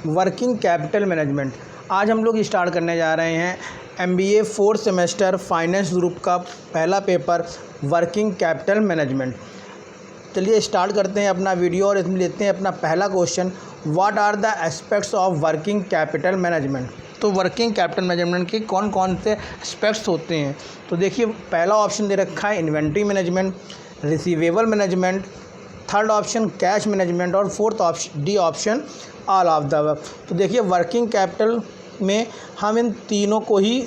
Working capital management. आज हम लोग स्टार्ट करने जा रहे हैं MBA 4th semester finance group का पहला पेपर वर्किंग कैपिटल मैनेजमेंट। चलिए स्टार्ट करते हैं अपना वीडियो और इसमें लेते हैं अपना पहला question, what are the aspects of working capital management. तो वर्किंग कैपिटल मैनेजमेंट के कौन कौन से एस्पेक्ट्स होते हैं। तो देखिए पहला ऑप्शन दे रखा है inventory management, receivable management, third option cash management और fourth option D option all of the above. तो देखिए वर्किंग कैपिटल में हम इन तीनों को ही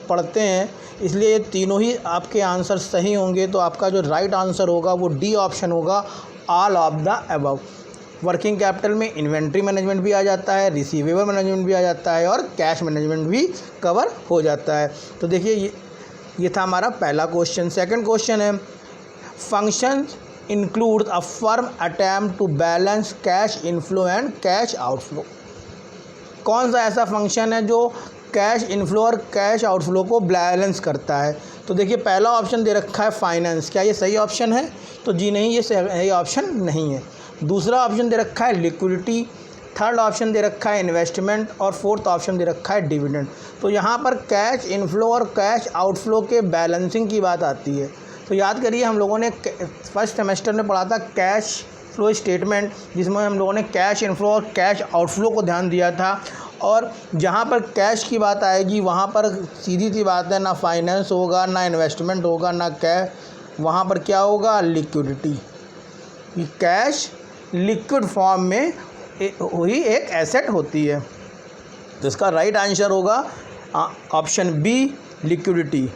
पढ़ते हैं, इसलिए ये तीनों ही आपके आंसर सही होंगे। तो आपका जो राइट आंसर होगा वो डी ऑप्शन होगा, all of the above. Working capital में इन्वेंट्री मैनेजमेंट भी आ जाता है, रिसीवेबल मैनेजमेंट भी आ जाता है और कैश मैनेजमेंट भी कवर हो जाता है। तो देखिए ये था हमारा पहला क्वेश्चन। सेकंड क्वेश्चन है, function includes a firm attempt to balance cash inflow and cash outflow। कौन सा ऐसा फंक्शन है जो कैश इनफ्लो और कैश आउटफ्लो को बैलेंस करता है। तो देखिए पहला ऑप्शन दे रखा है फाइनेंस, क्या ये सही ऑप्शन है? तो जी नहीं, ये सही ऑप्शन नहीं है। दूसरा ऑप्शन दे रखा है लिक्विडिटी, थर्ड ऑप्शन दे रखा है इन्वेस्टमेंट और फोर्थ ऑप्शन दे रखा है डिविडेंड। तो यहाँ पर कैश इनफ्लो और कैश आउटफ्लो के बैलेंसिंग की बात आती है। तो याद करिए हम लोगों ने फर्स्ट सेमेस्टर में पढ़ा था कैश फ्लो स्टेटमेंट, जिसमें हम लोगों ने कैश इनफ्लो और कैश आउटफ्लो को ध्यान दिया था। और जहाँ पर कैश की बात आएगी वहाँ पर सीधी सी बात है, ना फाइनेंस होगा, ना इन्वेस्टमेंट होगा, ना कैश, वहाँ पर क्या होगा, लिक्विडिटी। कैश लिक्विड फॉर्म में हुई एक एसेट होती है। तो इसका राइट आंसर होगा option B, liquidity.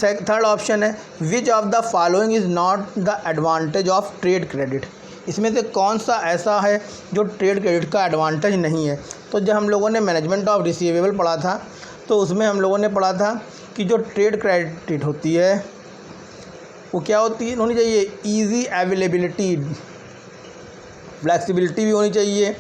Third option है, which of the following is not the advantage of trade credit. इसमें से कौन सा ऐसा है जो ट्रेड क्रेडिट का एडवांटेज नहीं है। तो जब हम लोगों ने मैनेजमेंट ऑफ रिसीवेबल पढ़ा था तो उसमें हम लोगों ने पढ़ा था कि जो ट्रेड क्रेडिट होती है वो क्या होती है, होनी चाहिए ईजी अवेलेबिलिटी, फ्लैक्सिबिलिटी भी होनी चाहिए,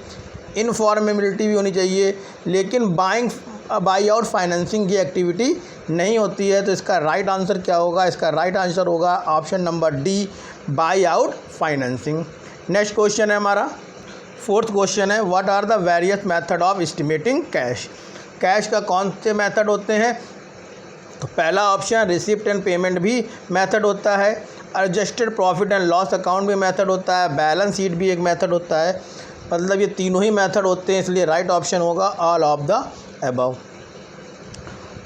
इनफॉर्मेबिलिटी भी होनी चाहिए, लेकिन बाई आउट फाइनेंसिंग की एक्टिविटी नहीं होती है। तो इसका राइट आंसर क्या होगा? इसका राइट आंसर होगा option number D, buy out financing. Next question है हमारा फोर्थ क्वेश्चन है, what are the various method of estimating cash. Cash का कौन से मेथड होते हैं? तो पहला ऑप्शन रिसिप्ट एंड पेमेंट भी मेथड होता है, adjusted profit and loss account भी मेथड होता है, बैलेंस शीट भी एक मेथड होता है। मतलब ये तीनों ही मेथड होते हैं, इसलिए राइट ऑप्शन होगा all of the above.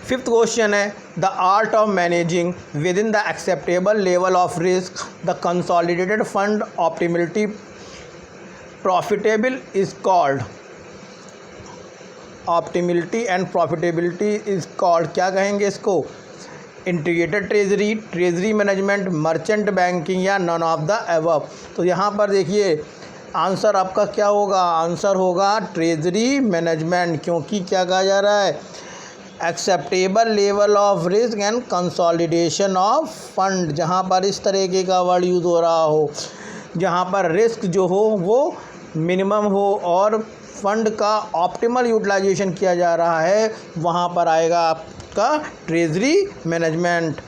Fifth question है, the art of managing within the acceptable level of risk the consolidated fund optimality profitable is called. Optimality and profitability is called, क्या कहेंगे इसको? Integrated treasury, treasury management, merchant banking या none of the above. तो यहाँ पर देखिए answer आपका क्या होगा? आंसर होगा ट्रेजरी मैनेजमेंट, क्योंकि क्या कहा जा रहा है, acceptable level of risk and consolidation of fund. जहाँ पर इस तरीके का वर्ड यूज़ हो रहा हो, जहाँ पर रिस्क जो हो वो मिनिमम हो और फंड का ऑप्टिमल यूटिलाइजेशन किया जा रहा है, वहाँ पर आएगा आपका ट्रेजरी मैनेजमेंट।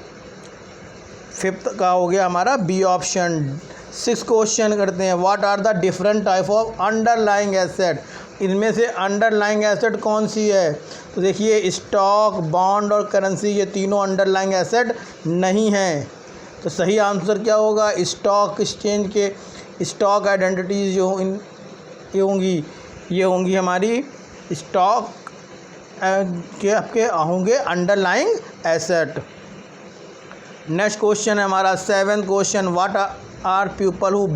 फिफ्थ का हो गया हमारा बी ऑप्शन। सिक्स क्वेश्चन करते हैं, what are the different type of underlying asset. इनमें से अंडरलाइंग एसेट कौन सी है? तो देखिए स्टॉक, बॉन्ड और करेंसी, ये तीनों अंडरलाइंग एसेट नहीं हैं। तो सही आंसर क्या होगा? स्टॉक एक्सचेंज के स्टॉक आइडेंटिटीज जो ये होंगी हमारी स्टॉक के आपके होंगे अंडरलाइंग एसेट। नेक्स्ट क्वेश्चन है हमारा seventh question, what are people who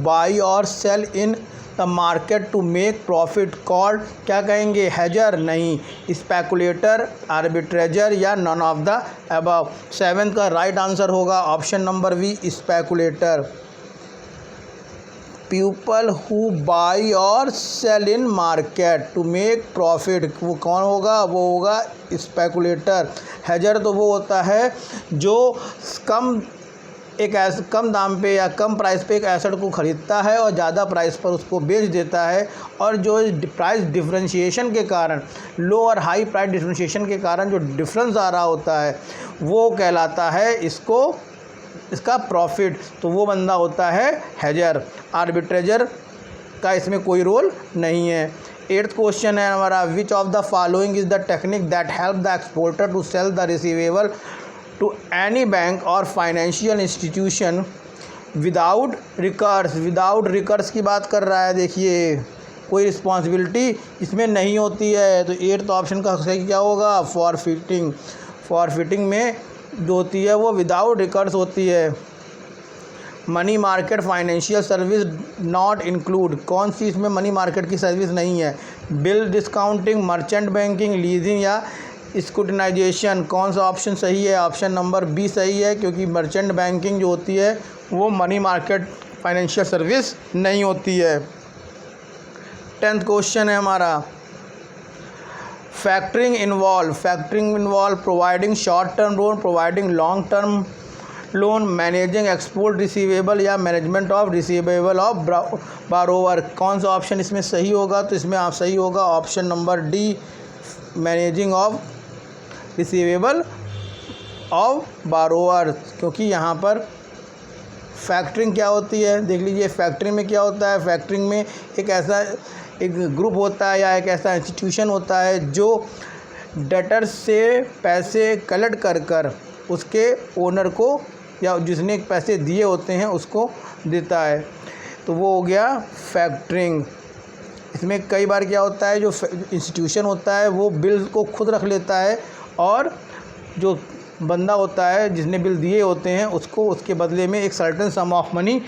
buy और sell in the market to make profit called, क्या कहेंगे? हेजर नहीं, स्पेकुलेटर, आर्बिट्रेजर या none of the above. Seventh का राइट आंसर होगा option number B, speculator. People who buy और sell in market to make profit, वो कौन होगा? वो होगा स्पेकुलेटर। हेजर तो वो होता है जो कम दाम पे या कम प्राइस पे एक एसेट को ख़रीदता है और ज़्यादा प्राइस पर उसको बेच देता है, और जो प्राइस डिफरेंशिएशन के कारण, लो और हाई प्राइस डिफरेंशिएशन के कारण जो डिफरेंस आ रहा होता है वो कहलाता है इसका प्रॉफिट। तो वो बंदा होता है हेजर। आर्बिट्रेजर का इसमें कोई रोल नहीं है। 8th क्वेश्चन है हमारा, which of the following is the technique that help the exporter to sell the receivable to any bank और financial institution without recourse. Without recourse की बात कर रहा है, देखिए कोई रिस्पॉन्सिबिलिटी इसमें नहीं होती है, तो 8th ऑप्शन का सही क्या होगा, फॉरफिटिंग। फॉरफिटिंग में जो होती है वो विदाउट रिकर्स होती है। Money market financial service not include, कौन सी इसमें मनी मार्केट की सर्विस नहीं है। Bill discounting, merchant banking, leasing या स्क्रूटिनाइजेशन, कौन सा ऑप्शन सही है, ऑप्शन नंबर बी सही है, क्योंकि मर्चेंट बैंकिंग जो होती है वो मनी मार्केट फाइनेंशियल सर्विस नहीं होती है। 10th क्वेश्चन है हमारा, factoring involve providing short term loan, providing long term loan, managing export receivable या management of receivable of borrower, कौन सा ऑप्शन इसमें सही होगा, तो इसमें आप सही होगा option number D, managing of receivable of बारोवर, क्योंकि यहाँ पर फैक्टरिंग क्या होती है, देख लीजिए फैक्टरिंग में क्या होता है, फैक्टरिंग में एक ग्रुप होता है या एक ऐसा इंस्टीट्यूशन होता है जो डेटर्स से पैसे कलेक्ट कर उसके ओनर को या जिसने पैसे दिए होते हैं उसको देता है, तो वो हो गया फैक्टरिंग। इसमें कई बार क्या होता है, जो इंस्टीट्यूशन होता है वो बिल को खुद रख लेता है और जो बंदा होता है जिसने बिल दिए होते हैं उसको उसके बदले में एक सर्टेन सम ऑफ मनी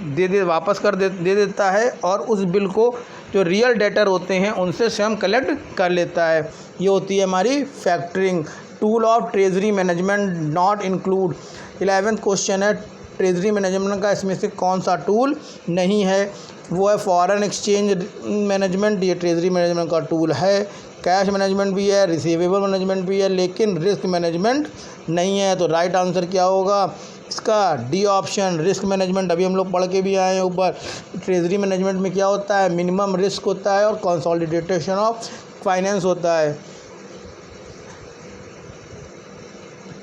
वापस दे देता है और उस बिल को जो रियल डेटर होते हैं उनसे स्वयं कलेक्ट कर लेता है। ये होती है हमारी factoring. Tool of treasury management not include, 11th question है, ट्रेजरी मैनेजमेंट का इसमें से कौन सा टूल नहीं है, वो है फॉरेन एक्सचेंज मैनेजमेंट, ये ट्रेजरी मैनेजमेंट का टूल है। कैश मैनेजमेंट भी है, रिसीवेबल मैनेजमेंट भी है, लेकिन रिस्क मैनेजमेंट नहीं है, तो राइट आंसर क्या होगा इसका, डी ऑप्शन, रिस्क मैनेजमेंट। अभी हम लोग पढ़ के भी आए हैं ऊपर। ट्रेजरी मैनेजमेंट में क्या होता है, मिनिमम रिस्क होता है और कंसोलिडेशन ऑफ फाइनेंस होता है।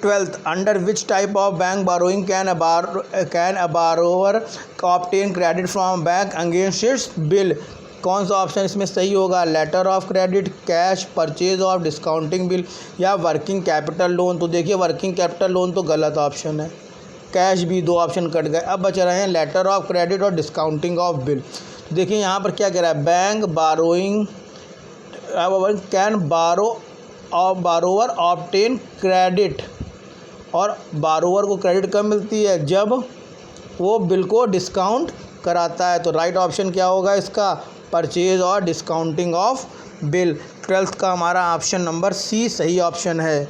12th, under which type of bank borrowing can a borrower obtain credit from bank against its bill, कौन सा ऑप्शन इसमें सही होगा, letter of credit, cash, purchase of discounting bill या वर्किंग कैपिटल लोन। तो देखिए वर्किंग कैपिटल लोन तो गलत ऑप्शन है, कैश भी 2 ऑप्शन कट गए, अब बच रहे हैं लेटर ऑफ क्रेडिट और डिस्काउंटिंग ऑफ बिल। देखिए यहाँ पर क्या कह रहा है, bank borrowing can बारोवर obtain credit, और बारोवर को क्रेडिट कब मिलती है, जब वो बिल को डिस्काउंट कराता है, तो राइट ऑप्शन क्या होगा इसका, परचेज और डिस्काउंटिंग ऑफ बिल। 12th का हमारा ऑप्शन नंबर सी सही ऑप्शन है।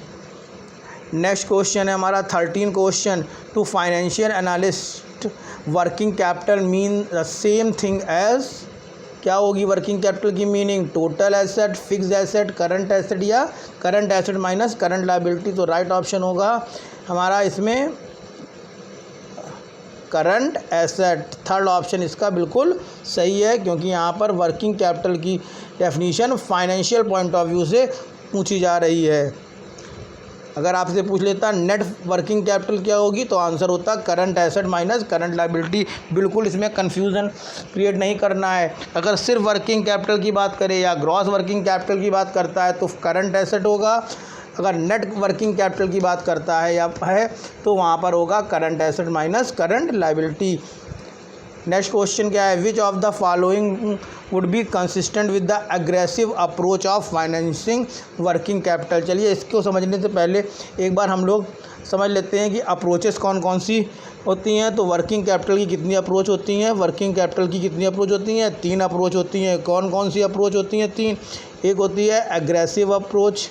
नेक्स्ट क्वेश्चन है हमारा 13 question, to financial analyst working capital mean the same thing as, क्या होगी वर्किंग कैपिटल की meaning, total asset, fixed asset, current asset या current asset minus current liability, तो right option होगा हमारा इसमें करंट एसेट। 3rd ऑप्शन इसका बिल्कुल सही है, क्योंकि यहाँ पर वर्किंग कैपिटल की definition financial point of view से पूछी जा रही है। अगर आपसे पूछ लेता नेट वर्किंग कैपिटल क्या होगी, तो आंसर होता current asset minus current liability. बिल्कुल इसमें कन्फ्यूज़न क्रिएट नहीं करना है। अगर सिर्फ वर्किंग कैपिटल की बात करें या ग्रॉस वर्किंग कैपिटल की बात करता है तो करंट एसेट होगा, अगर नेट वर्किंग कैपिटल की बात करता है या है तो वहाँ पर होगा current asset minus current liability. Next question क्या है, which of the following would be consistent with the aggressive approach of financing working capital. चलिए इसको समझने से पहले एक बार हम लोग समझ लेते हैं कि अप्रोचेस कौन कौन सी होती हैं। तो वर्किंग कैपिटल की कितनी अप्रोच होती हैं, वर्किंग कैपिटल की कितनी अप्रोच होती हैं, 3 अप्रोच होती हैं। कौन कौन सी अप्रोच होती हैं, 3। एक होती है एग्रेसिव अप्रोच,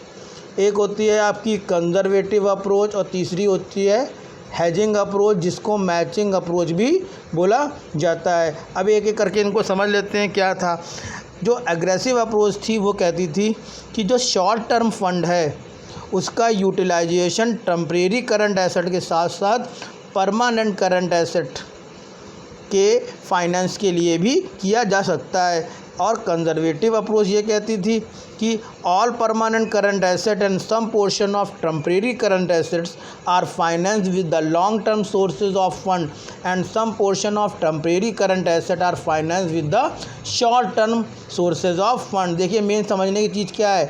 एक होती है आपकी कंजर्वेटिव अप्रोच और तीसरी होती है हेजिंग अप्रोच, जिसको मैचिंग अप्रोच भी बोला जाता है। अब एक एक करके इनको समझ लेते हैं क्या था। जो एग्रेसिव अप्रोच थी वो कहती थी कि जो शॉर्ट टर्म फंड है उसका यूटिलाइजेशन टेम्परेरी करंट एसेट के साथ साथ परमानेंट करंट एसेट के फाइनेंस के लिए भी किया जा सकता है। और कंजर्वेटिव अप्रोच ये कहती थी कि all permanent current asset and some portion of temporary current assets are financed with the long term sources of fund and some portion of temporary current asset are financed with the short term sources of fund. देखिए main समझने की चीज़ क्या है,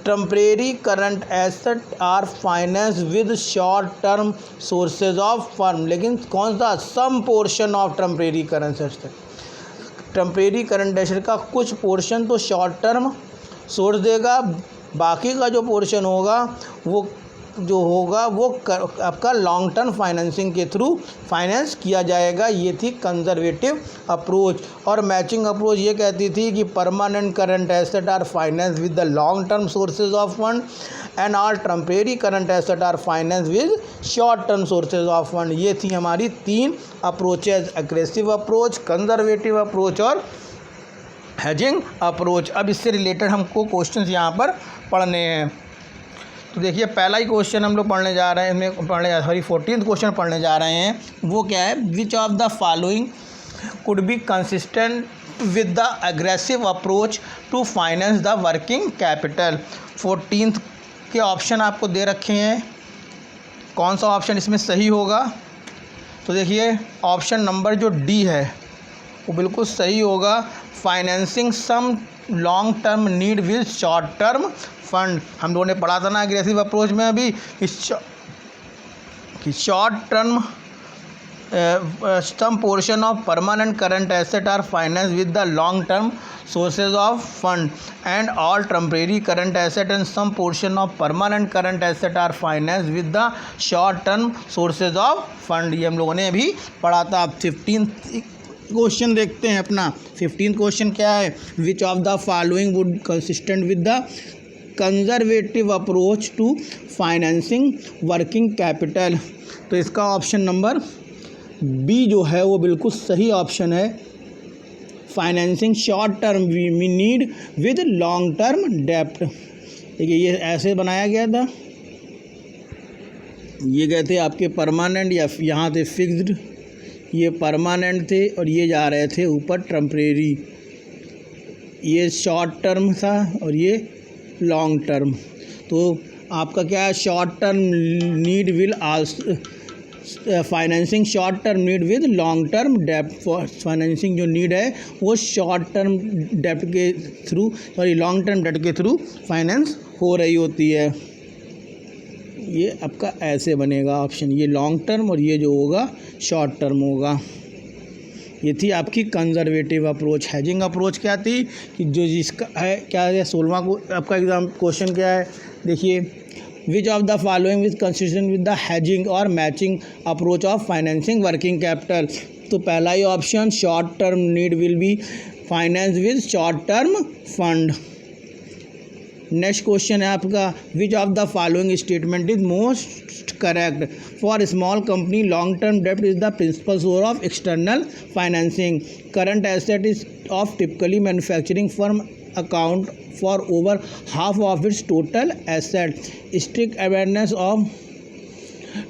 temporary current asset are finance with short term sources of fund, लेकिन कौन सा, some portion of temporary current asset, temporary current asset का कुछ पोर्शन तो शॉर्ट टर्म सोर्स देगा, बाकी का जो पोर्शन होगा वो आपका लॉन्ग टर्म फाइनेंसिंग के थ्रू फाइनेंस किया जाएगा। ये थी कंजर्वेटिव अप्रोच। और मैचिंग अप्रोच ये कहती थी कि permanent current asset are finance with the long term sources of fund and all temporary current asset are finance with short term sources of fund. ये थी हमारी 3 approaches, aggressive approach, conservative approach और hedging approach. अब इससे related हमको questions यहाँ पर पढ़ने हैं। तो देखिए पहला ही क्वेश्चन हम लोग पढ़ने जा रहे हैं, 14th क्वेश्चन पढ़ने जा रहे हैं। वो क्या है, which of the following could be consistent with the aggressive approach to finance the working capital. 14th के ऑप्शन आपको दे रखे हैं, कौन सा ऑप्शन इसमें सही होगा। तो देखिए ऑप्शन नंबर जो डी है वो बिल्कुल सही होगा, financing some long term need with short term fund. हम लोगों ने पढ़ा था ना एग्रेसिव अप्रोच में अभी कि short term some portion of permanent current asset are finance with the long term sources of fund and all temporary current asset and some portion of permanent current asset are financed with the short term sources of fund। ये हम लोगों ने अभी पढ़ा था। 15th question देखते हैं अपना। 15th क्वेश्चन क्या है, which of the following would consistent with the conservative approach to financing working capital. तो इसका ऑप्शन नंबर बी जो है वो बिल्कुल सही ऑप्शन है, financing short term we need with long term डेप्ट। देखिए ये ऐसे बनाया गया था, ये गए थे आपके परमानेंट या यहाँ थे फिक्स्ड, ये परमानेंट थे और ये जा रहे थे ऊपर टेम्परेरी, ये शॉर्ट टर्म था और ये लॉन्ग टर्म। तो आपका क्या है, short term need will also financing short term need with long term डेप्ट। फाइनेंसिंग जो नीड है वो शॉर्ट टर्म डेप्ट के थ्रू लॉन्ग टर्म डेप्ट के थ्रू फाइनेंस हो रही होती है। ये आपका ऐसे बनेगा ऑप्शन, ये लॉन्ग टर्म और ये जो होगा शॉर्ट टर्म होगा। ये थी आपकी कंजर्वेटिव अप्रोच। हेजिंग अप्रोच क्या थी कि जो जिसका है क्या है, 16वां को आपका एग्जाम क्वेश्चन क्या है, देखिए which of the following is consistent with the hedging और matching approach of financing working capital. तो पहला ही option, short term need will be finance with short term fund. Next question है आपका, which of the following statement is most correct, for small company long term डेप्ट is the principal source of external financing, current asset is of typically manufacturing firm account for over half of its total asset, strict awareness of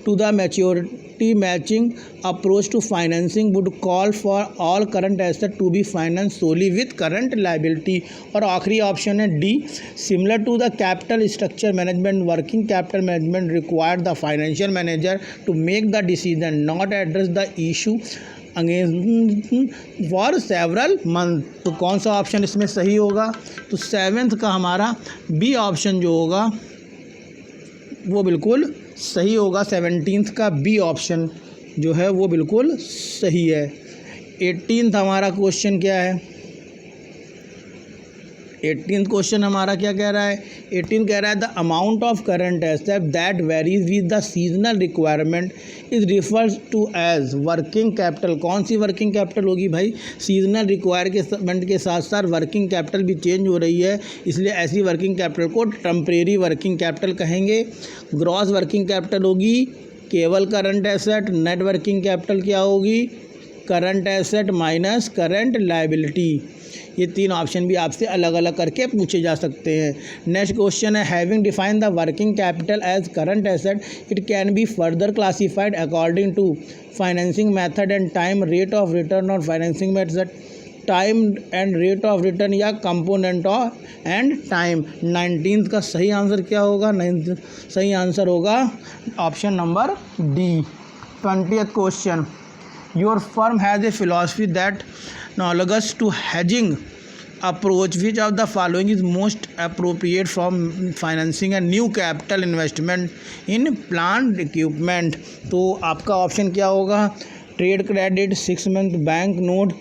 to the maturity matching approach to financing would call for all current asset to be financed solely with current liability। और आखिरी option है D, similar to the capital structure management working capital management required the financial manager to make the decision not address the issue against for several month. तो कौन सा option इसमें सही होगा, तो 7th का हमारा बी ऑप्शन जो होगा वो बिल्कुल सही होगा। 17th का बी ऑप्शन जो है वो बिल्कुल सही है। 18th हमारा क्वेश्चन क्या है, 18th क्वेश्चन हमारा क्या कह रहा है, 18 कह रहा है the amount of current asset that varies with the seasonal requirement is refers to as working capital. कौन सी वर्किंग कैपिटल होगी भाई, सीजनल रिक्वायरमेंट के साथ साथ वर्किंग कैपिटल भी चेंज हो रही है, इसलिए ऐसी वर्किंग कैपिटल को टेम्परेरी वर्किंग कैपिटल कहेंगे। ग्रॉस वर्किंग कैपिटल होगी केवल current asset, net working capital क्या होगी, current asset minus current liability. ये 3 ऑप्शन भी आपसे अलग अलग करके पूछे जा सकते हैं। नेक्स्ट क्वेश्चन है, having define the working capital as current asset it can be further classified according to financing method and time rate of return और financing method time and rate of return या component of and time. 19th का सही answer क्या होगा? 19th सही answer होगा option number D. 20th question, your firm has a philosophy that analogous to hedging approach, which of the following is most appropriate from financing a new capital investment in plant equipment? तो आपका option क्या होगा? Trade credit, 6 month bank note,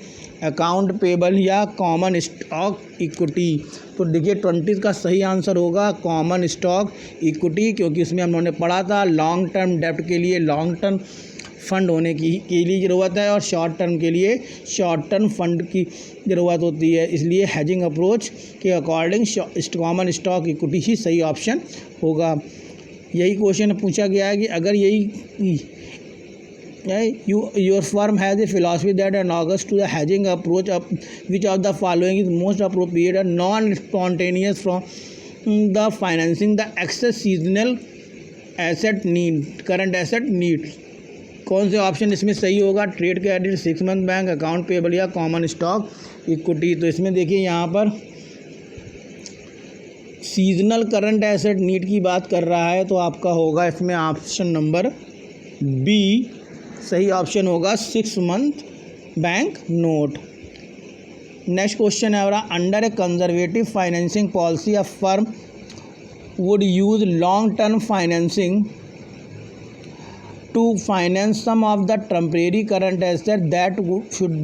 account payable या common stock equity. तो देखिए 20 का सही answer होगा कॉमन स्टॉक इक्विटी, क्योंकि इसमें हम लोगों ने पढ़ा था लॉन्ग टर्म डेप्ट के लिए लॉन्ग टर्म फंड होने के लिए ज़रूरत है और शॉर्ट टर्म के लिए शॉर्ट टर्म फंड की ज़रूरत होती है, इसलिए हेजिंग अप्रोच के अकॉर्डिंग कॉमन स्टॉक इक्विटी ही सही ऑप्शन होगा। यही क्वेश्चन पूछा गया है कि अगर your firm has a philosophy that analogous to the hedging approach which of the following is most appropriate and non spontaneous from the financing the excess seasonal asset need current asset need. कौन से ऑप्शन इसमें सही होगा? Trade credit, 6 month bank, account payable या common stock equity. तो इसमें देखिए यहाँ पर सीजनल करंट एसेट नीड की बात कर रहा है, तो आपका होगा इसमें ऑप्शन नंबर बी सही ऑप्शन होगा, 6 month bank note. Next question है हमारा, under A conservative financing policy a firm would use long term financing to finance some of the temporary current asset that should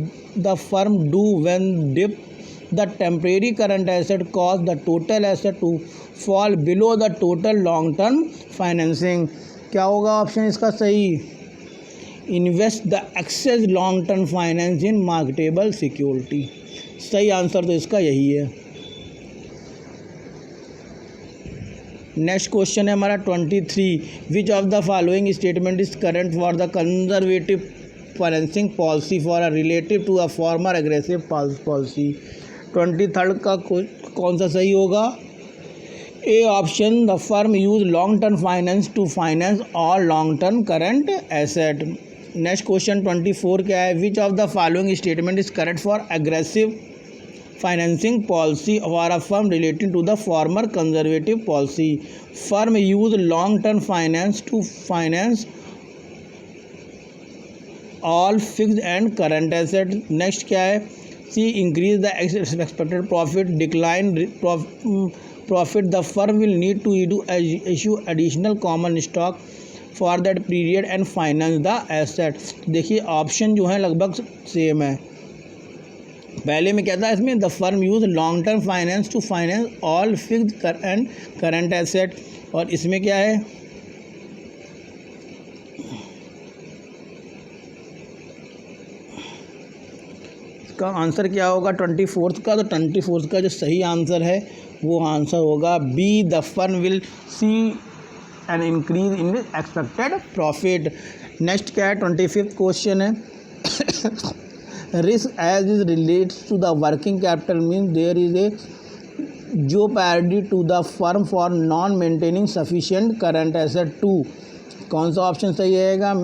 the firm do when the temporary current asset cause the total asset to fall below the total long term financing। क्या होगा option इसका सही? Invest the excess long term finance in marketable security. सही answer तो इसका यही है। Next question है हमारा 23, which of the following statement is current for the conservative financing policy for a relative to a former aggressive policy. 23rd का कौन सा सही होगा? A option, the firm use long term finance to finance all long term current asset. Next question 24 क्या है? Which of the following statement is current for aggressive financing policy for a firm relating to the former conservative policy? Firm use long term finance to finance all fixed and current assets. Next क्या है? C increase the expected profit, decline profit, the firm will need to issue additional common stock for that period and finance the asset। देखिए option जो है लगभग same है। पहले में क्या था इसमें? The firm use long term finance to finance all fixed and current asset, और इसमें क्या है? इसका आंसर क्या होगा 24th का? तो 24th का जो सही आंसर है वो आंसर होगा B, the firm will see an increase in expected profit. Next क्या है? 25th क्वेश्चन है, risk as is relates to the working capital means there is a jeopardy to the firm for non maintaining sufficient current asset to। कौन सा option सही रहेगा?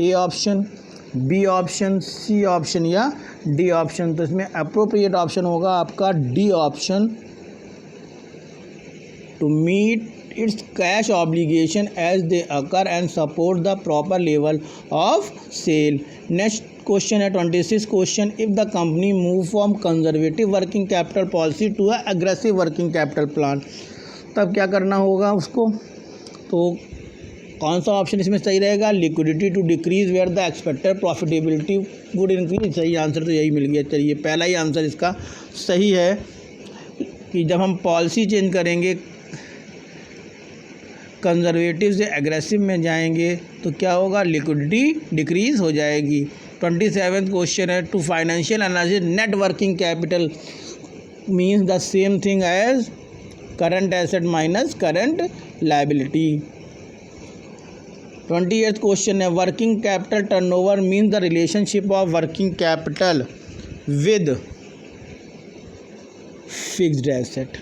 A option, B option, C option या D option? तो इसमें appropriate option होगा आपका D option, to meet its cash obligation as they occur and support the proper level of sale। Next question है 26 question, if the company move from conservative working capital policy to a aggressive working capital plan, तब क्या करना होगा उसको? तो कौन सा option इसमें सही रहेगा? Liquidity to decrease where the expected profitability would increase. सही आंसर तो यही मिल गया। चलिए पहला ही आंसर इसका सही है कि जब हम पॉलिसी चेंज करेंगे, कंजर्वेटिव से एग्रेसिव में जाएंगे, तो क्या होगा? लिक्विडिटी डिक्रीज हो जाएगी। 27th क्वेश्चन है, to financial analysis net working capital means the same thing as current asset minus current liability. 28th question है, working capital turnover means the relationship of working capital with fixed asset.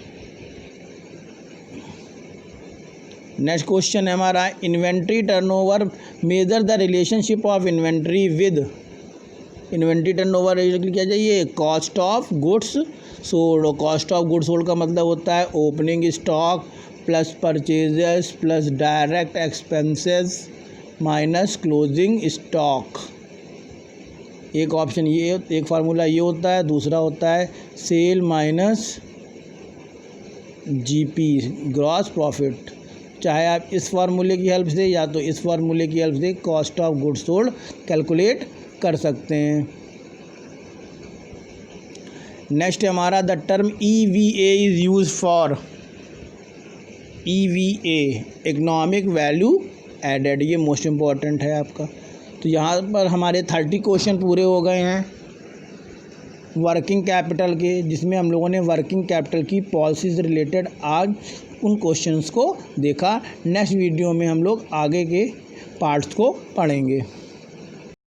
Next question है हमारा inventory turnover, measure the relationship of inventory with. Inventory turnover क्या चाहिए, cost of goods sold. Cost of goods sold का मतलब होता है opening stock plus purchases plus direct expenses minus closing stock. एक option ये, एक फार्मूला ये होता है, दूसरा होता है sale minus GP, gross profit. चाहे आप इस फार्मूले की हेल्प से या तो इस फार्मूले की हेल्प से cost of goods sold calculate कर सकते हैं। नेक्स्ट है हमारा the term EVA is use for. EVA economic value added, ये मोस्ट इम्पॉर्टेंट है आपका। तो यहाँ पर हमारे 30 क्वेश्चन पूरे हो गए हैं वर्किंग कैपिटल के, जिसमें हम लोगों ने वर्किंग कैपिटल की पॉलिसीज रिलेटेड आज उन क्वेश्चंस को देखा। नेक्स्ट वीडियो में हम लोग आगे के पार्ट्स को पढ़ेंगे।